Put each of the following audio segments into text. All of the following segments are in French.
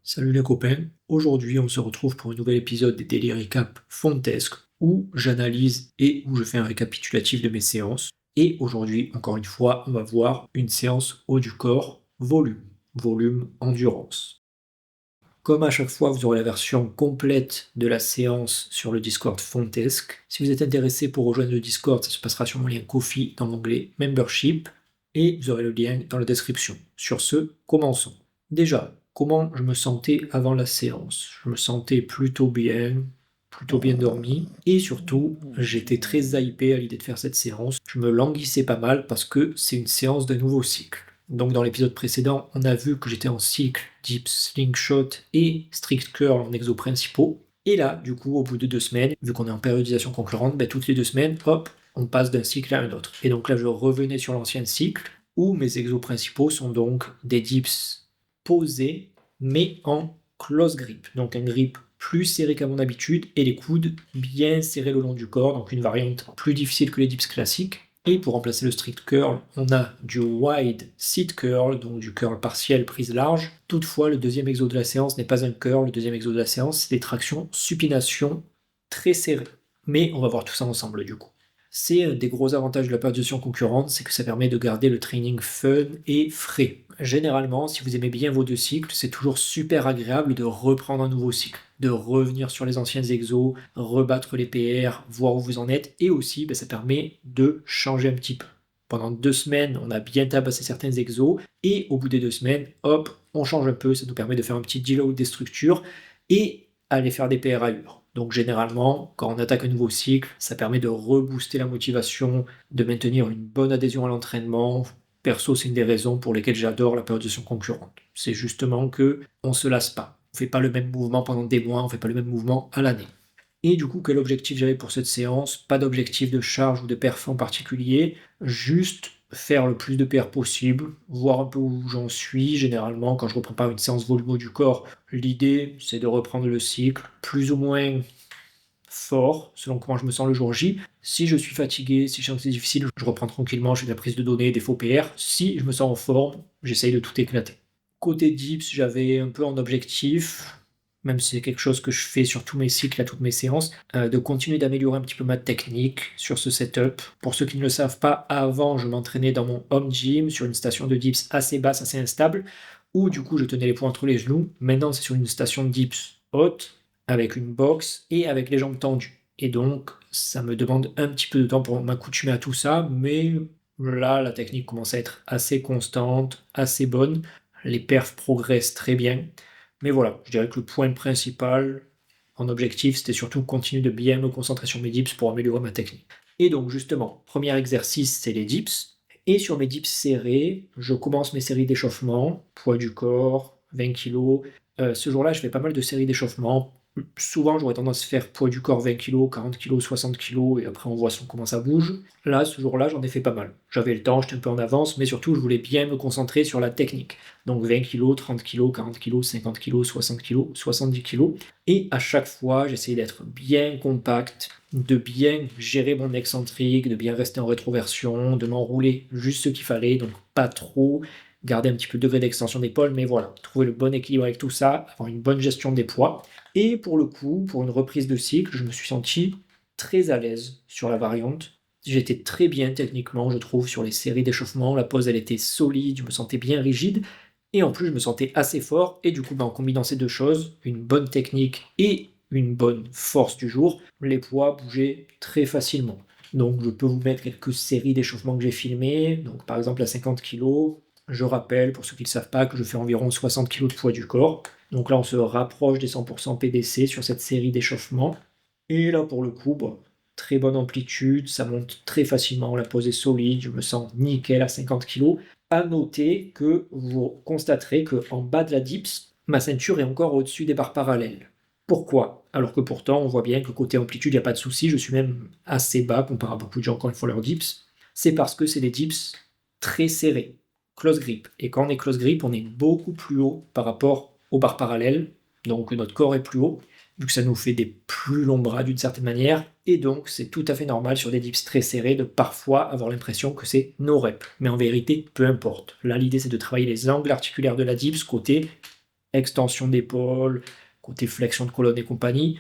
Salut les copains, aujourd'hui on se retrouve pour un nouvel épisode des Daily Recap Fontesque où j'analyse et où je fais un récapitulatif de mes séances. Et aujourd'hui, encore une fois, on va voir une séance haut du corps, volume endurance. Comme à chaque fois, vous aurez la version complète de la séance sur le Discord Fontesque. Si vous êtes intéressé pour rejoindre le Discord, ça se passera sur mon lien Ko-fi dans l'onglet Membership et vous aurez le lien dans la description. Sur ce, commençons. Déjà, comment je me sentais avant la séance? Je me sentais plutôt bien dormi, et surtout, j'étais très hypé à l'idée de faire cette séance. Je me languissais pas mal parce que c'est une séance d'un nouveau cycle. Donc dans l'épisode précédent, on a vu que j'étais en cycle dips, slingshot et strict curl en exos principaux. Et là, du coup, au bout de 2 semaines, vu qu'on est en périodisation concurrente, toutes les 2 semaines, hop, on passe d'un cycle à un autre. Et donc là, je revenais sur l'ancien cycle, où mes exos principaux sont donc des dips posés, mais en close grip. Donc un grip plus serré qu'à mon habitude, et les coudes bien serrés le long du corps, donc une variante plus difficile que les dips classiques. Et pour remplacer le strict curl, on a du wide sit curl, donc du curl partiel prise large. Toutefois, le deuxième exo de la séance n'est pas un curl, le deuxième exo de la séance, c'est des tractions supination très serrées. Mais on va voir tout ça ensemble du coup. C'est un des gros avantages de la périodisation concurrente, c'est que ça permet de garder le training fun et frais. Généralement, si vous aimez bien vos 2 cycles, c'est toujours super agréable de reprendre un nouveau cycle, de revenir sur les anciens exos, rebattre les PR, voir où vous en êtes, et aussi ça permet de changer un petit peu. Pendant 2 semaines, on a bien tabassé certains exos, et au bout des 2 semaines, hop, on change un peu, ça nous permet de faire un petit deload des structures, et aller faire des PR ailleurs. Donc généralement, quand on attaque un nouveau cycle, ça permet de rebooster la motivation, de maintenir une bonne adhésion à l'entraînement. Perso, c'est une des raisons pour lesquelles j'adore la périodisation concurrente. C'est justement que on se lasse pas. On fait pas le même mouvement pendant des mois, on fait pas le même mouvement à l'année. Et du coup, quel objectif j'avais pour cette séance? Pas d'objectif de charge ou de perf en particulier, juste faire le plus de PR possible, voir un peu où j'en suis. Généralement, quand je reprends pas une séance volume du corps, l'idée c'est de reprendre le cycle plus ou moins fort, selon comment je me sens le jour J. Si je suis fatigué, si je sens que c'est difficile, je reprends tranquillement, je fais de la prise de données, des faux PR. Si je me sens en forme, j'essaye de tout éclater. Côté dips, j'avais un peu en objectif, même si c'est quelque chose que je fais sur tous mes cycles, à toutes mes séances, de continuer d'améliorer un petit peu ma technique sur ce setup. Pour ceux qui ne le savent pas, avant, je m'entraînais dans mon home gym sur une station de dips assez basse, assez instable, où du coup je tenais les poids entre les genoux. Maintenant, c'est sur une station de dips haute, avec une box et avec les jambes tendues. Et donc, ça me demande un petit peu de temps pour m'accoutumer à tout ça, mais là, la technique commence à être assez constante, assez bonne. Les perfs progressent très bien. Mais voilà, je dirais que le point principal en objectif, c'était surtout continuer de bien me concentrer sur mes dips pour améliorer ma technique. Et donc, justement, premier exercice, c'est les dips. Et sur mes dips serrés, je commence mes séries d'échauffement, poids du corps, 20 kg. Ce jour-là, je fais pas mal de séries d'échauffement. Souvent, j'aurais tendance à faire poids du corps 20 kg, 40 kg, 60 kg, et après on voit comment ça bouge. Là, ce jour-là, j'en ai fait pas mal. J'avais le temps, j'étais un peu en avance, mais surtout, je voulais bien me concentrer sur la technique. Donc 20 kg, 30 kg, 40 kg, 50 kg, 60 kg, 70 kg. Et à chaque fois, j'essayais d'être bien compact, de bien gérer mon excentrique, de bien rester en rétroversion, de m'enrouler juste ce qu'il fallait, donc pas trop, garder un petit peu de degré d'extension d'épaule, mais voilà, trouver le bon équilibre avec tout ça, avoir une bonne gestion des poids. Et pour le coup, pour une reprise de cycle, je me suis senti très à l'aise sur la variante. J'étais très bien techniquement, je trouve, sur les séries d'échauffement. La pose, elle était solide, je me sentais bien rigide. Et en plus, je me sentais assez fort. Et du coup, en combinant ces deux choses, une bonne technique et une bonne force du jour, les poids bougeaient très facilement. Donc, je peux vous mettre quelques séries d'échauffement que j'ai filmées. Donc, par exemple, à 50 kg, je rappelle, pour ceux qui ne le savent pas, que je fais environ 60 kg de poids du corps. Donc là, on se rapproche des 100% PDC sur cette série d'échauffements. Et là, pour le coup, très bonne amplitude, ça monte très facilement, la pose est solide, je me sens nickel à 50 kg. À noter que vous constaterez qu'en bas de la dips, ma ceinture est encore au-dessus des barres parallèles. Pourquoi? Alors que pourtant, on voit bien que côté amplitude, il n'y a pas de souci, je suis même assez bas comparé à beaucoup de gens quand ils font leur dips. C'est parce que c'est des dips très serrés, close grip. Et quand on est close grip, on est beaucoup plus haut par rapport aux barres parallèles, donc notre corps est plus haut, vu que ça nous fait des plus longs bras d'une certaine manière, et donc c'est tout à fait normal sur des dips très serrés de parfois avoir l'impression que c'est no rep, mais en vérité, peu importe. Là, l'idée c'est de travailler les angles articulaires de la dips côté extension d'épaule, côté flexion de colonne et compagnie,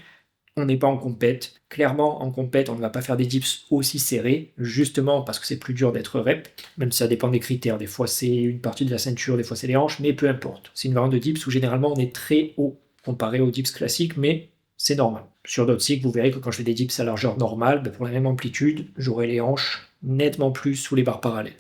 on n'est pas en compète. Clairement, en compète, on ne va pas faire des dips aussi serrés, justement parce que c'est plus dur d'être rep, même si ça dépend des critères. Des fois, c'est une partie de la ceinture, des fois, c'est les hanches, mais peu importe. C'est une variante de dips où généralement, on est très haut comparé aux dips classiques, mais c'est normal. Sur d'autres cycles, vous verrez que quand je fais des dips à largeur normale, pour la même amplitude, j'aurai les hanches nettement plus sous les barres parallèles.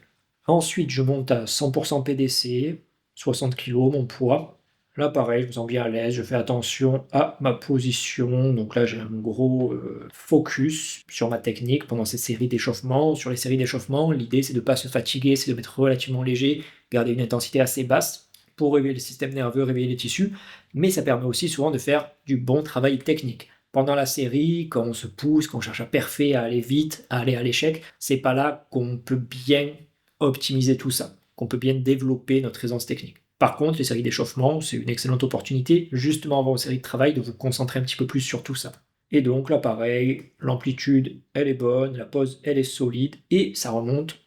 Ensuite, je monte à 100% PDC, 60 kg, mon poids. Là, pareil, je me sens bien à l'aise, je fais attention à ma position. Donc là, j'ai un gros focus sur ma technique pendant ces séries d'échauffement. Sur les séries d'échauffement, l'idée, c'est de ne pas se fatiguer, c'est de mettre relativement léger, garder une intensité assez basse pour réveiller le système nerveux, réveiller les tissus. Mais ça permet aussi souvent de faire du bon travail technique. Pendant la série, quand on se pousse, quand on cherche à perfer, à aller vite, à aller à l'échec, c'est pas là qu'on peut bien optimiser tout ça, qu'on peut bien développer notre aisance technique. Par contre, les séries d'échauffement, c'est une excellente opportunité, justement avant vos séries de travail, de vous concentrer un petit peu plus sur tout ça. Et donc là, pareil, l'amplitude, elle est bonne, la pose, elle est solide, et ça remonte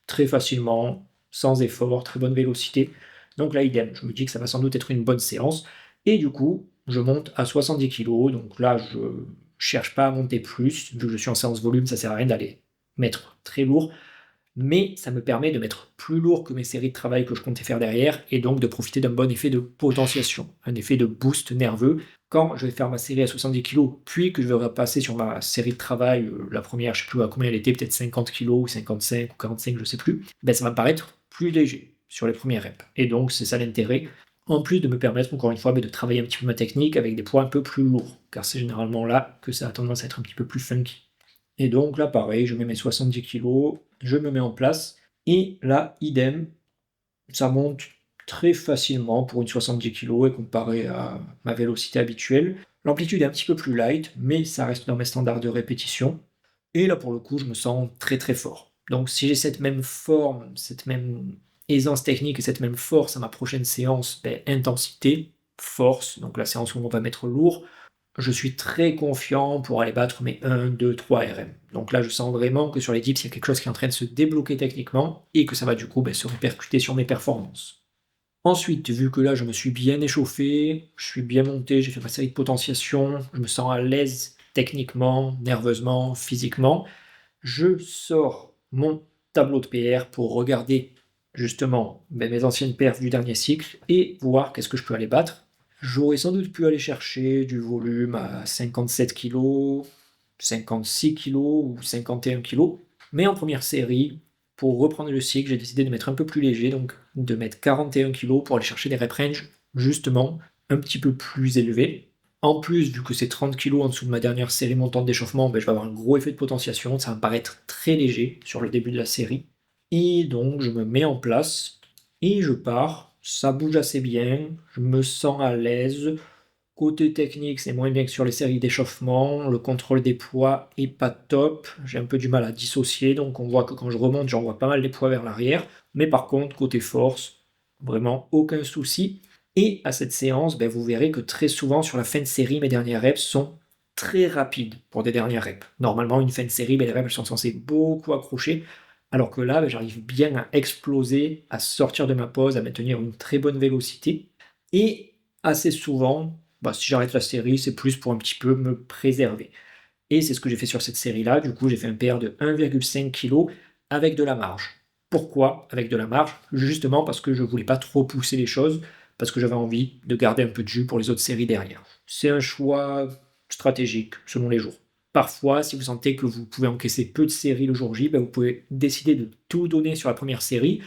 très facilement, sans effort, très bonne vélocité. Donc là, idem, je me dis que ça va sans doute être une bonne séance. Et du coup, je monte à 70 kg, donc là, je cherche pas à monter plus, vu que je suis en séance volume, ça sert à rien d'aller mettre très lourd, mais ça me permet de mettre plus lourd que mes séries de travail que je comptais faire derrière, et donc de profiter d'un bon effet de potentiation, un effet de boost nerveux. Quand je vais faire ma série à 70 kg, puis que je vais repasser sur ma série de travail, la première, je ne sais plus à combien elle était, peut-être 50 kg, ou 55 ou 45, je ne sais plus, ben ça va me paraître plus léger sur les premières reps. Et donc c'est ça l'intérêt, en plus de me permettre encore une fois de travailler un petit peu ma technique avec des poids un peu plus lourds, car c'est généralement là que ça a tendance à être un petit peu plus funky. Et donc là, pareil, je mets mes 70 kg, je me mets en place, et là, idem, ça monte très facilement pour une 70 kg et comparé à ma vélocité habituelle. L'amplitude est un petit peu plus light, mais ça reste dans mes standards de répétition. Et là, pour le coup, je me sens très très fort. Donc si j'ai cette même forme, cette même aisance technique et cette même force à ma prochaine séance, intensité, force, donc la séance où on va mettre lourd, je suis très confiant pour aller battre mes 1, 2, 3 RM. Donc là, je sens vraiment que sur les dips, il y a quelque chose qui est en train de se débloquer techniquement et que ça va du coup se répercuter sur mes performances. Ensuite, vu que là, je me suis bien échauffé, je suis bien monté, j'ai fait ma série de potentiation, je me sens à l'aise techniquement, nerveusement, physiquement, je sors mon tableau de PR pour regarder justement mes anciennes perfs du dernier cycle et voir qu'est-ce que je peux aller battre. J'aurais sans doute pu aller chercher du volume à 57 kg, 56 kg ou 51 kg, mais en première série, pour reprendre le cycle, j'ai décidé de mettre un peu plus léger, donc de mettre 41 kg pour aller chercher des rep range justement un petit peu plus élevés. En plus, vu que c'est 30 kg en dessous de ma dernière série montante d'échauffement, je vais avoir un gros effet de potentiation, ça va me paraître très léger sur le début de la série. Et donc je me mets en place et je pars, ça bouge assez bien, je me sens à l'aise. Côté technique, c'est moins bien que sur les séries d'échauffement, le contrôle des poids est pas top, j'ai un peu du mal à dissocier, donc on voit que quand je remonte, j'envoie pas mal les poids vers l'arrière, mais par contre, côté force, vraiment aucun souci. Et à cette séance, vous verrez que très souvent sur la fin de série, mes dernières reps sont très rapides pour des dernières reps. Normalement, une fin de série, les reps elles sont censées beaucoup accrocher, alors que là, j'arrive bien à exploser, à sortir de ma pause, à maintenir une très bonne vélocité. Et assez souvent, si j'arrête la série, c'est plus pour un petit peu me préserver. Et c'est ce que j'ai fait sur cette série-là. Du coup, j'ai fait un PR de 1,5 kg avec de la marge. Pourquoi avec de la marge? Justement parce que je ne voulais pas trop pousser les choses, parce que j'avais envie de garder un peu de jus pour les autres séries derrière. C'est un choix stratégique selon les jours. Parfois, si vous sentez que vous pouvez encaisser peu de séries le jour J, vous pouvez décider de tout donner sur la première série.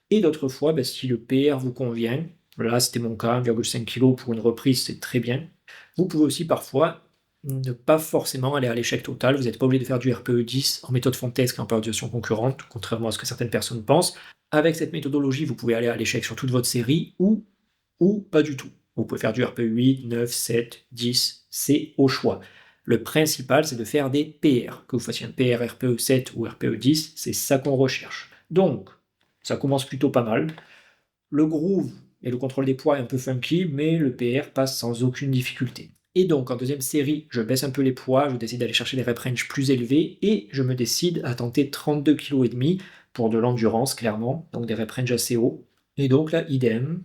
Et d'autres fois, si le PR vous convient, là c'était mon cas, 1,5 kg pour une reprise, c'est très bien. Vous pouvez aussi parfois ne pas forcément aller à l'échec total. Vous n'êtes pas obligé de faire du RPE 10 en méthode Fontesque et en périodisation concurrente, contrairement à ce que certaines personnes pensent. Avec cette méthodologie, vous pouvez aller à l'échec sur toute votre série ou pas du tout. Vous pouvez faire du RPE 8, 9, 7, 10, c'est au choix. Le principal, c'est de faire des PR. Que vous fassiez un PR RPE 7 ou RPE 10, c'est ça qu'on recherche. Donc, ça commence plutôt pas mal. Le groove et le contrôle des poids est un peu funky, mais le PR passe sans aucune difficulté. Et donc, en deuxième série, je baisse un peu les poids, je décide d'aller chercher des rep range plus élevés, et je me décide à tenter 32,5 kg pour de l'endurance, clairement, donc des rep range assez hauts. Et donc là, idem,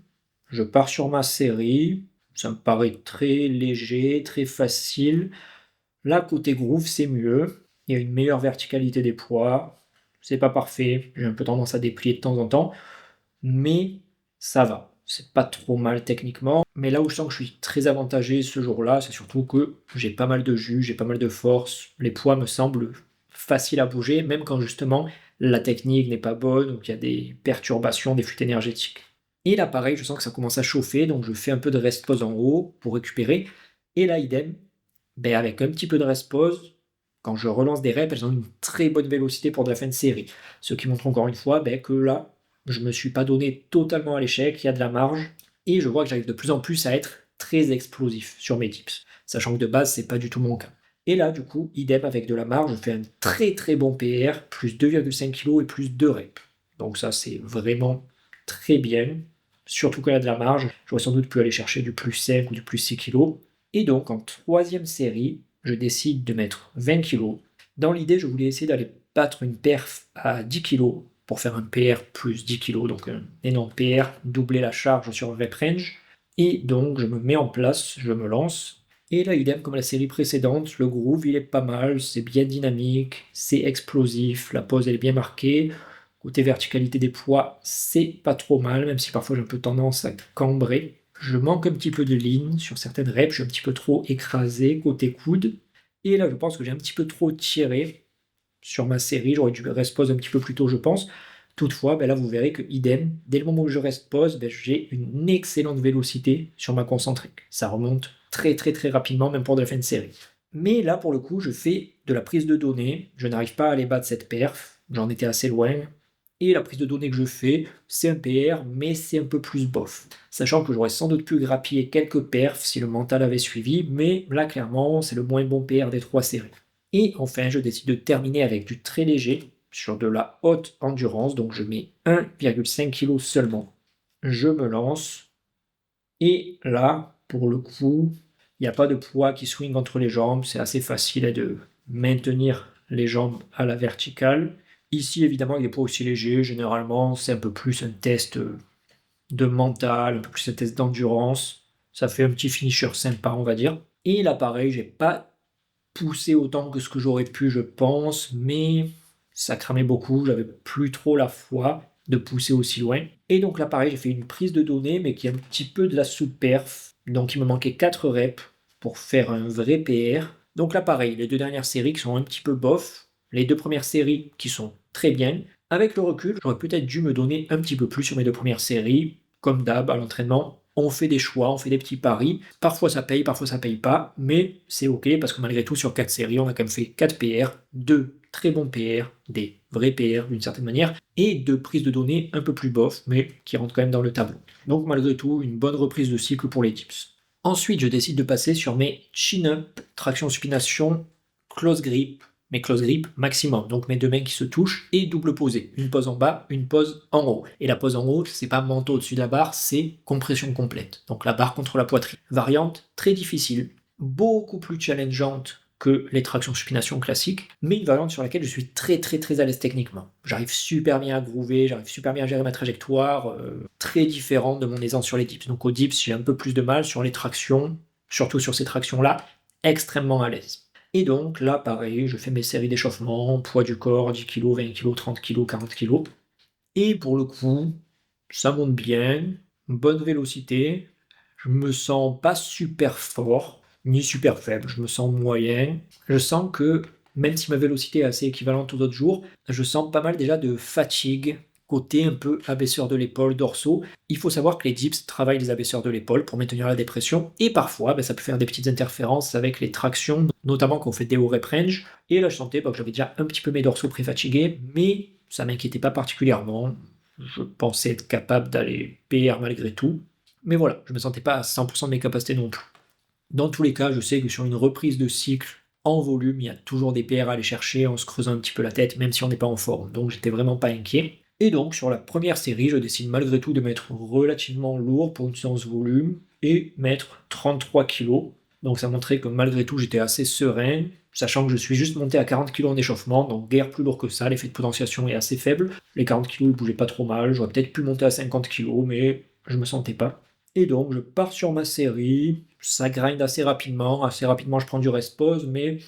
je pars sur ma série, ça me paraît très léger, très facile. Là, côté groove, c'est mieux. Il y a une meilleure verticalité des poids. C'est pas parfait, j'ai un peu tendance à déplier de temps en temps, mais ça va. C'est pas trop mal techniquement. Mais là où je sens que je suis très avantagé ce jour-là, c'est surtout que j'ai pas mal de jus, j'ai pas mal de force. Les poids me semblent faciles à bouger, même quand justement la technique n'est pas bonne ou qu'il y a des perturbations des fuites énergétiques. Et là, pareil, je sens que ça commence à chauffer, donc je fais un peu de rest pause en haut pour récupérer. Et là, idem, ben avec un petit peu de rest pause, quand je relance des reps, elles ont une très bonne vélocité pour de la fin de série. Ce qui montre encore une fois que là, je ne me suis pas donné totalement à l'échec, il y a de la marge, et je vois que j'arrive de plus en plus à être très explosif sur mes dips, sachant que de base, c'est pas du tout mon cas. Et là, du coup, idem avec de la marge, je fais un très très bon PR, plus 2,5 kg et plus 2 reps. Donc ça, c'est vraiment très bien, surtout quand il y a de la marge. J'aurais sans doute pu aller chercher du plus 5 ou du plus 6 kg. Et donc, en troisième série, je décide de mettre 20 kg. Dans l'idée, je voulais essayer d'aller battre une perf à 10 kg pour faire un PR plus 10 kg, donc un énorme PR, doubler la charge sur rep range. Et donc, je me mets en place, je me lance. Et là, idem comme la série précédente, le groove il est pas mal, c'est bien dynamique, c'est explosif, la pose elle est bien marquée. Côté verticalité des poids, c'est pas trop mal, même si parfois j'ai un peu tendance à cambrer. Je manque un petit peu de ligne sur certaines reps, je suis un petit peu trop écrasé côté coude. Et là, je pense que j'ai un petit peu trop tiré sur ma série, j'aurais dû rest pause un petit peu plus tôt, je pense. Toutefois, là, vous verrez que idem, dès le moment où je rest pause, j'ai une excellente vélocité sur ma concentrique. Ça remonte très très très rapidement, même pour de la fin de série. Mais là, pour le coup, je fais de la prise de données, je n'arrive pas à aller battre cette perf, j'en étais assez loin. Et la prise de données que je fais, c'est un PR, mais c'est un peu plus bof. Sachant que j'aurais sans doute pu grappiller quelques perfs si le mental avait suivi, mais là, clairement, c'est le moins bon PR des 3 séries. Et enfin, je décide de terminer avec du très léger, sur de la haute endurance, donc je mets 1,5 kg seulement. Je me lance, et là, pour le coup, il n'y a pas de poids qui swing entre les jambes, c'est assez facile de maintenir les jambes à la verticale. Ici, évidemment, il est pas aussi léger. Généralement, c'est un peu plus un test de mental, un peu plus un test d'endurance. Ça fait un petit finisher sympa, on va dire. Et là, pareil, j'ai pas poussé autant que ce que j'aurais pu, je pense, mais ça cramait beaucoup. J'avais plus trop la foi de pousser aussi loin. Et donc là, pareil, j'ai fait une prise de données, mais qui est un petit peu de la sous-perf. Donc il me manquait 4 reps pour faire un vrai PR. Donc là, pareil, les 2 dernières séries qui sont un petit peu bof. Les 2 premières séries qui sont très bien. Avec le recul, j'aurais peut-être dû me donner un petit peu plus sur mes 2 premières séries. Comme d'hab, à l'entraînement, on fait des choix, on fait des petits paris. Parfois ça paye pas, mais c'est ok parce que malgré tout, sur 4 séries, on a quand même fait 4 PR, 2 très bons PR, des vrais PR d'une certaine manière, et 2 prises de données un peu plus bof, mais qui rentrent quand même dans le tableau. Donc malgré tout, une bonne reprise de cycle pour les dips. Ensuite, je décide de passer sur mes chin-up, traction supination, close grip, mes close grip maximum, donc mes 2 mains qui se touchent, et double posée, une pose en bas, une pose en haut. Et la pose en haut, c'est pas manteau au-dessus de la barre, c'est compression complète, donc la barre contre la poitrine. Variante très difficile, beaucoup plus challengeante que les tractions supination classiques, mais une variante sur laquelle je suis très très très à l'aise techniquement. J'arrive super bien à groover, j'arrive super bien à gérer ma trajectoire, très différente de mon aisance sur les dips. Donc aux dips, j'ai un peu plus de mal sur les tractions, surtout sur ces tractions-là, extrêmement à l'aise. Et donc là, pareil, je fais mes séries d'échauffement, poids du corps, 10 kg, 20 kg, 30 kg, 40 kg. Et pour le coup, ça monte bien, bonne vélocité, je me sens pas super fort, ni super faible, je me sens moyen. Je sens que, même si ma vélocité est assez équivalente aux autres jours, je sens pas mal déjà de fatigue, côté un peu abaisseur de l'épaule, dorsaux. Il faut savoir que les dips travaillent les abaisseurs de l'épaule pour maintenir la dépression, et parfois ça peut faire des petites interférences avec les tractions, notamment quand on fait des hauts rep range. Et là je sentais que j'avais déjà un petit peu mes dorsaux préfatigués, mais ça m'inquiétait pas particulièrement. Je pensais être capable d'aller PR malgré tout. Mais voilà, je ne me sentais pas à 100% de mes capacités non plus. Dans tous les cas, je sais que sur une reprise de cycle en volume, il y a toujours des PR à aller chercher en se creusant un petit peu la tête, même si on n'est pas en forme. Donc j'étais vraiment pas inquiet. Et donc sur la première série, je décide malgré tout de mettre relativement lourd pour une séance volume et mettre 33 kg. Donc ça montrait que malgré tout, j'étais assez serein, sachant que je suis juste monté à 40 kg en échauffement, donc guère plus lourd que ça, l'effet de potentiation est assez faible. Les 40 kg, ils bougeaient pas trop mal, j'aurais peut-être pu monter à 50 kg, mais je me sentais pas. Et donc je pars sur ma série, ça grind assez rapidement je prends du rest pause, mais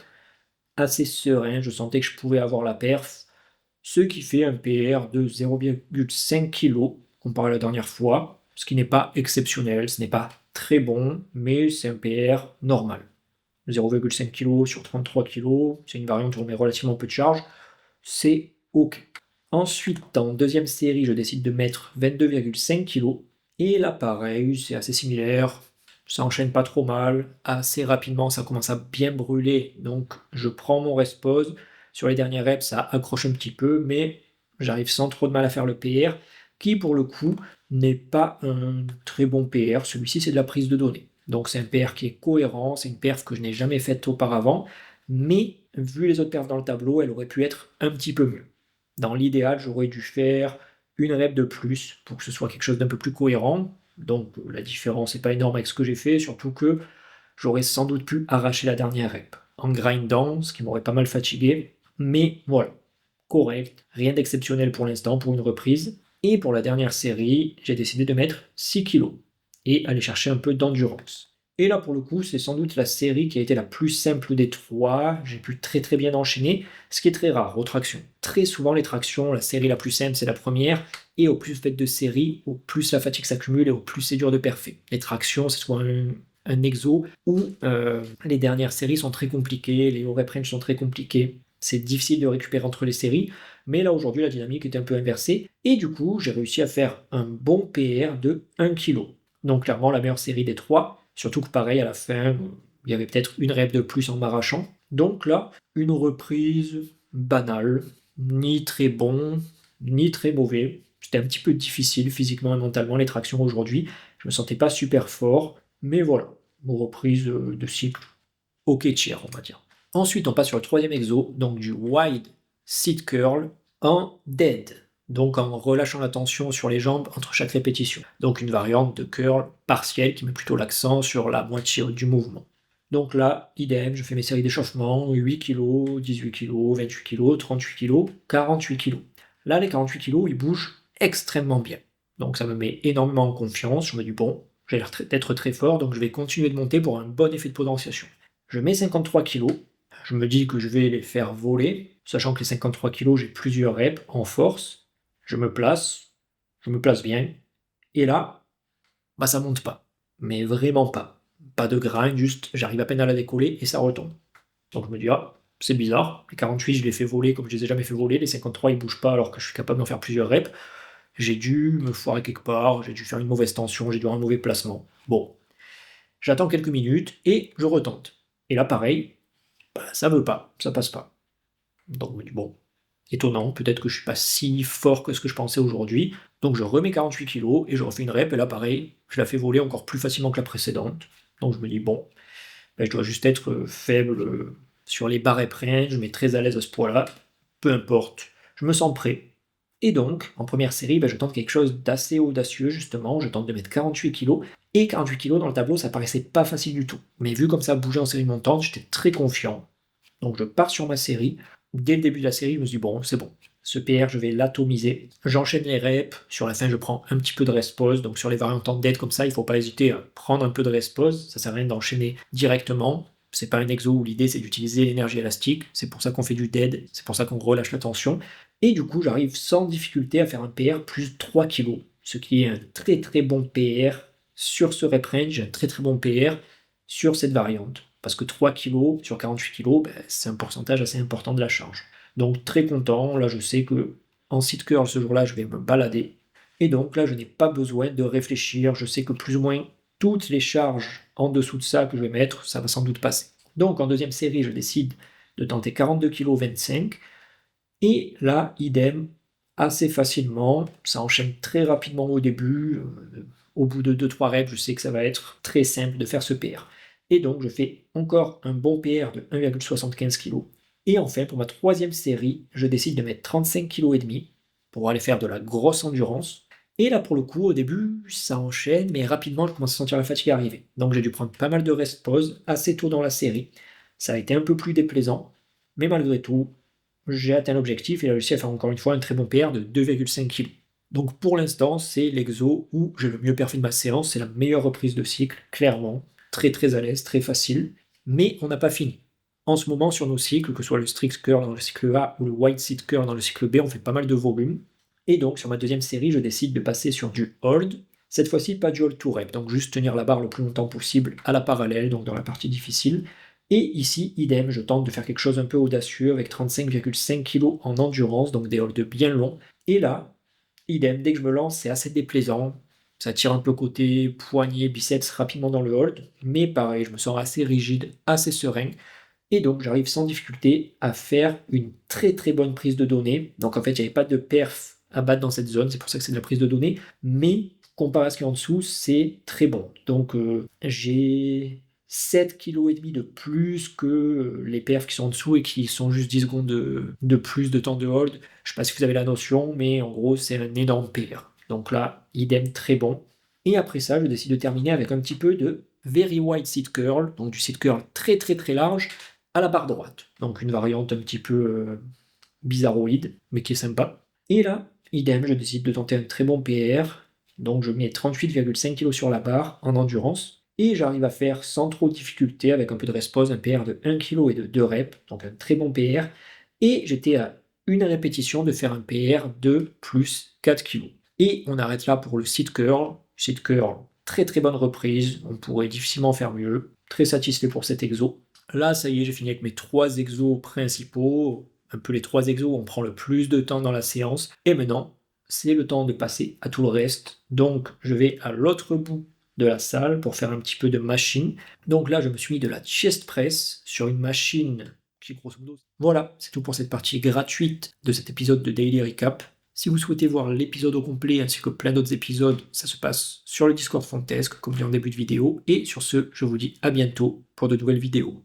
assez serein, je sentais que je pouvais avoir la perf, ce qui fait un PR de 0,5 kg comparé à la dernière fois, ce qui n'est pas exceptionnel, ce n'est pas très bon, mais c'est un PR normal. 0,5 kg sur 33 kg, c'est une variante où on met relativement peu de charge, c'est OK. Ensuite, en deuxième série, je décide de mettre 22,5 kg, et là pareil, c'est assez similaire, ça enchaîne pas trop mal, assez rapidement ça commence à bien brûler, donc je prends mon rest pause, sur les dernières reps ça accroche un petit peu, mais j'arrive sans trop de mal à faire le PR, qui pour le coup n'est pas un très bon PR, celui-ci c'est de la prise de données. Donc c'est un PR qui est cohérent, c'est une perf que je n'ai jamais faite auparavant, mais vu les autres perfs dans le tableau, elle aurait pu être un petit peu mieux. Dans l'idéal, j'aurais dû faire une rep de plus pour que ce soit quelque chose d'un peu plus cohérent. Donc la différence n'est pas énorme avec ce que j'ai fait, surtout que j'aurais sans doute pu arracher la dernière rep en grindant, ce qui m'aurait pas mal fatigué. Mais voilà, correct, rien d'exceptionnel pour l'instant pour une reprise. Et pour la dernière série, j'ai décidé de mettre 6 kilos et aller chercher un peu d'endurance. Et là, pour le coup, c'est sans doute la série qui a été la plus simple des trois. J'ai pu très très bien enchaîner, ce qui est très rare aux tractions. Très souvent, les tractions, la série la plus simple, c'est la première. Et au plus vous faites de séries, au plus la fatigue s'accumule et au plus c'est dur de perfer. Les tractions, c'est soit un exo où les dernières séries sont très compliquées, les hauts rep range sont très compliqués. C'est difficile de récupérer entre les séries. Mais là, aujourd'hui, la dynamique était un peu inversée. Et du coup, j'ai réussi à faire un bon PR de 1 kg. Donc clairement, la meilleure série des trois. Surtout que pareil, à la fin, il y avait peut-être une rep de plus en m'arrachant. Donc là, une reprise banale, ni très bon, ni très mauvais. C'était un petit peu difficile physiquement et mentalement les tractions aujourd'hui. Je me sentais pas super fort, mais voilà, une reprise de cycle ok tier, on va dire. Ensuite, on passe sur le troisième exo, donc du wide sit curl en dead, donc en relâchant la tension sur les jambes entre chaque répétition. Donc une variante de curl partiel qui met plutôt l'accent sur la moitié haute du mouvement. Donc là, idem, je fais mes séries d'échauffement, 8 kg, 18 kg, 28 kg, 38 kg, 48 kg. Là, les 48 kg, ils bougent extrêmement bien. Donc ça me met énormément en confiance, je me dis bon, j'ai l'air d'être très fort, donc je vais continuer de monter pour un bon effet de potentiation. Je mets 53 kg, je me dis que je vais les faire voler, sachant que les 53 kg, j'ai plusieurs reps en force, je me place bien, et là, bah ça monte pas, mais vraiment pas. Pas de grind, juste j'arrive à peine à la décoller et ça retombe. Donc je me dis, ah, c'est bizarre, les 48 je les fais voler comme je les ai jamais fait voler, les 53 ils bougent pas alors que je suis capable d'en faire plusieurs reps. J'ai dû me foirer quelque part, j'ai dû faire une mauvaise tension, j'ai dû avoir un mauvais placement. Bon, j'attends quelques minutes et je retente. Et là pareil, bah, ça veut pas, ça passe pas. Donc je me dis, bon, étonnant, peut-être que je suis pas si fort que ce que je pensais aujourd'hui. Donc je remets 48 kg et je refais une rep, et là pareil, je la fais voler encore plus facilement que la précédente. Donc je me dis, bon, ben, je dois juste être faible sur les barres rep range, mais très à l'aise à ce point-là. Peu importe, je me sens prêt. Et donc, en première série, ben, je tente quelque chose d'assez audacieux, justement. Je tente de mettre 48 kg. Et 48 kg dans le tableau, ça paraissait pas facile du tout. Mais vu comme ça bougeait en série montante, j'étais très confiant. Donc je pars sur ma série. Dès le début de la série, je me suis dit, bon, c'est bon. Ce PR, je vais l'atomiser. J'enchaîne les reps. Sur la fin, je prends un petit peu de rest pause. Donc sur les variantes en dead comme ça, il ne faut pas hésiter à prendre un peu de rest pause. Ça sert à rien d'enchaîner directement. C'est pas un exo où l'idée c'est d'utiliser l'énergie élastique. C'est pour ça qu'on fait du dead. C'est pour ça qu'on relâche la tension. Et du coup, j'arrive sans difficulté à faire un PR plus 3 kg. Ce qui est un très très bon PR sur ce rep range. Un très très bon PR sur cette variante. Parce que 3 kg sur 48 kg, ben, c'est un pourcentage assez important de la charge. Donc très content, là je sais que en sit curl ce jour-là je vais me balader. Et donc là je n'ai pas besoin de réfléchir, je sais que plus ou moins toutes les charges en dessous de ça que je vais mettre, ça va sans doute passer. Donc en deuxième série je décide de tenter 42 kg 25. Et là, idem, assez facilement, ça enchaîne très rapidement au début. Au bout de 2-3 reps, je sais que ça va être très simple de faire ce PR. Et donc, je fais encore un bon PR de 1,75 kg. Et enfin, pour ma troisième série, je décide de mettre 35,5 kg pour aller faire de la grosse endurance. Et là, pour le coup, au début, ça enchaîne, mais rapidement, je commence à sentir la fatigue arriver. Donc, j'ai dû prendre pas mal de rest pause assez tôt dans la série. Ça a été un peu plus déplaisant, mais malgré tout, j'ai atteint l'objectif et j'ai réussi à faire encore une fois un très bon PR de 2,5 kg. Donc pour l'instant, c'est l'exo où j'ai le mieux perfé de ma séance, c'est la meilleure reprise de cycle, clairement. Très très à l'aise, très facile. Mais on n'a pas fini. En ce moment, sur nos cycles, que ce soit le strict curl dans le cycle A ou le wide sit curl dans le cycle B, on fait pas mal de volume. Et donc, sur ma deuxième série, je décide de passer sur du hold. Cette fois-ci, pas du hold to rep, donc juste tenir la barre le plus longtemps possible à la parallèle, donc dans la partie difficile. Et ici, idem, je tente de faire quelque chose un peu audacieux avec 35,5 kg en endurance, donc des holds bien longs. Et là, idem, dès que je me lance, c'est assez déplaisant. Ça tire un peu côté, poignet, biceps rapidement dans le hold. Mais pareil, je me sens assez rigide, assez serein. Et donc, j'arrive sans difficulté à faire une très très bonne prise de données. Donc, en fait, il n'y avait pas de perf à battre dans cette zone, c'est pour ça que c'est de la prise de données. Mais, comparé à ce qu'il y a en dessous, c'est très bon. Donc, j'ai 7,5 kg de plus que les perfs qui sont en dessous et qui sont juste 10 secondes de plus de temps de hold. Je ne sais pas si vous avez la notion, mais en gros, c'est un énorme PR. Donc là, idem, très bon. Et après ça, je décide de terminer avec un petit peu de very wide sit curl, donc du sit curl très très très large, à la barre droite. Donc une variante un petit peu bizarroïde, mais qui est sympa. Et là, idem, je décide de tenter un très bon PR. Donc je mets 38,5 kg sur la barre en endurance. Et j'arrive à faire sans trop de difficulté, avec un peu de rest-pause, un PR de 1 kg et de 2 reps. Donc un très bon PR. Et j'étais à une répétition de faire un PR de plus 4 kg. Et on arrête là pour le sit curl. Sit curl, très très bonne reprise. On pourrait difficilement faire mieux. Très satisfait pour cet exo. Là, ça y est, j'ai fini avec mes 3 exos principaux, un peu les 3 exos où on prend le plus de temps dans la séance. Et maintenant, c'est le temps de passer à tout le reste. Donc, je vais à l'autre bout de la salle pour faire un petit peu de machine. Donc là, je me suis mis de la chest press sur une machine qui, grosso modo... Voilà, c'est tout pour cette partie gratuite de cet épisode de Daily Recap. Si vous souhaitez voir l'épisode au complet ainsi que plein d'autres épisodes, ça se passe sur le Discord Fontesque, comme dit en début de vidéo. Et sur ce, je vous dis à bientôt pour de nouvelles vidéos.